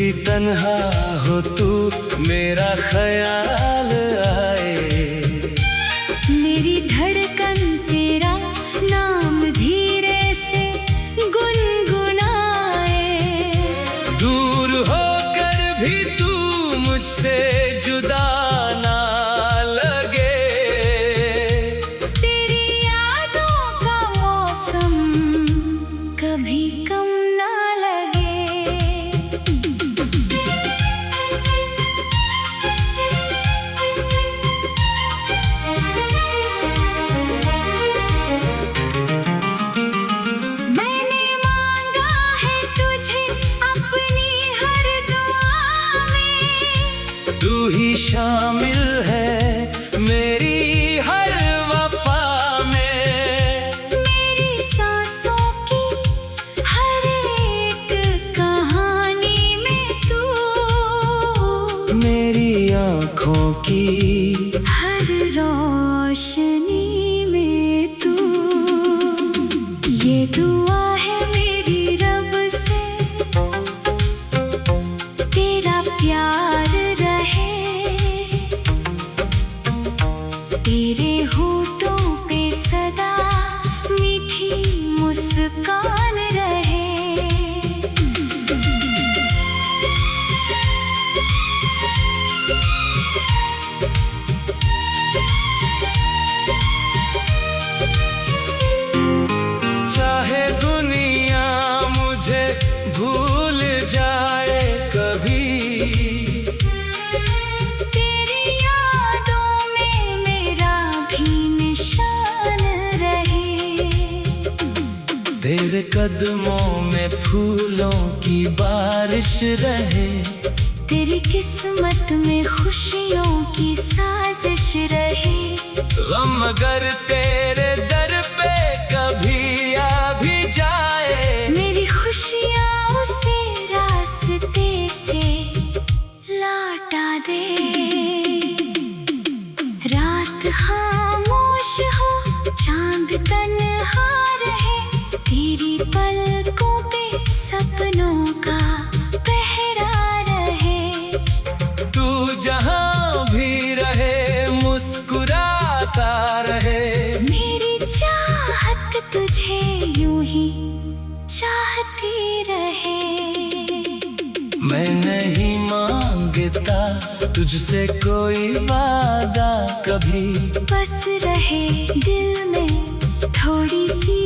भी तन्हा हो तू मेरा ख्याल आए। मेरी धड़कन तेरा नाम धीरे से गुनगुनाए। दूर होकर भी तू मुझसे जुदा ना लगे। तेरी यादों का मौसम कभी कम ना लगे। मैंने मांगा है तुझे अपनी हर दुआ में। तू ही शामिल है मेरी हर वफा में। मेरी सांसों की हर एक कहानी में तू। मेरी आँखों की हर रोशनी में तू। ये दुआ है मेरी रब से तेरा प्यार रहे। तेरे होठों पे सदा मीठी मुस्कान रहे। चाहे दुनिया मुझे भूल जाए कभी। तेरी यादों में मेरा भी निशान रहे। तेरे कदमों में फूलों की बारिश रहे। तेरी किस्मत में खुशियों की साजिश रहे। गम अगर तेरे दर पे कभी आ भी जाए। मेरी खुशियाँ उसे रास्ते से लौटा दे। रात खामोश हो चांद तन्हा रहे। तेरी पलकों पे सपनों का पहरा रहे। तू जहाँ भी रहे मुस्कुराता रहे। मेरी चाहत तुझे यूं ही चाहती रहे। मैं नहीं मांगता तुझसे कोई वादा कभी। बस रहे दिल में थोड़ी सी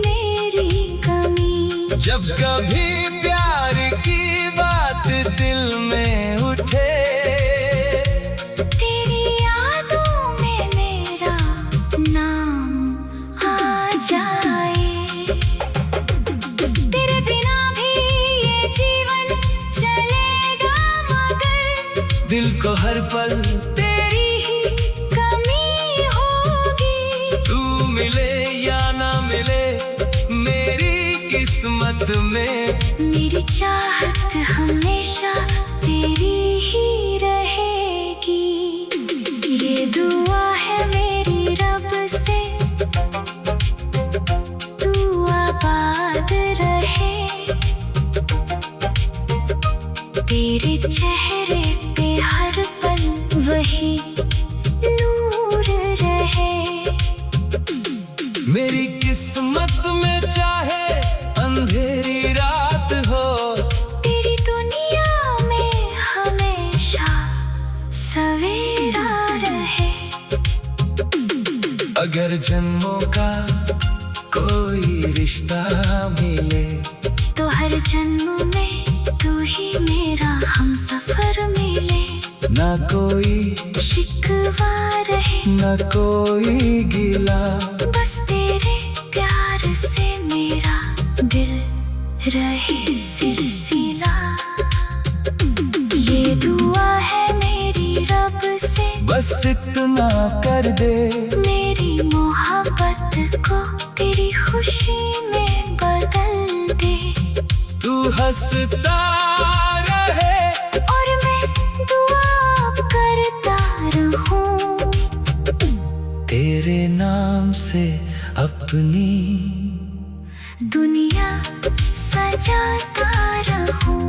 मेरी कमी। जब कभी प्यार की बात दिल में उठे। तेरी यादों में मेरा नाम आ जाए। तेरे बिना भी ये जीवन चलेगा मगर दिल को हर पल तेरी ही कमी होगी। तू मिले या ना मिले मेरी किस्मत में। मेरी चाहत हमेशा तेरी ही रहेगी। ये दुआ है मेरी रब से तू आबाद रहे। तेरे चेहरे पे हर पल वही नूर रहे। मेरी किस्मत में चाहे अंधेरी रात हो। तेरी दुनिया में हमेशा सवेरा रहे। अगर जन्मों का कोई रिश्ता मिले। तो हर जन्म में तू ही मेरा हमसफर मिले। ना कोई शिकवा रहे ना कोई गिला। बस तेरे प्यार से मेरा दिल रहे सिलसिला। ये दुआ है मेरी रब से बस इतना कर दे। मेरी मोहब्बत को तेरी खुशी में बदल दे। तू हंसता रहे और मैं दुआ करता रहूं। तेरे नाम से अपनी दुनिया सजाता रहूं।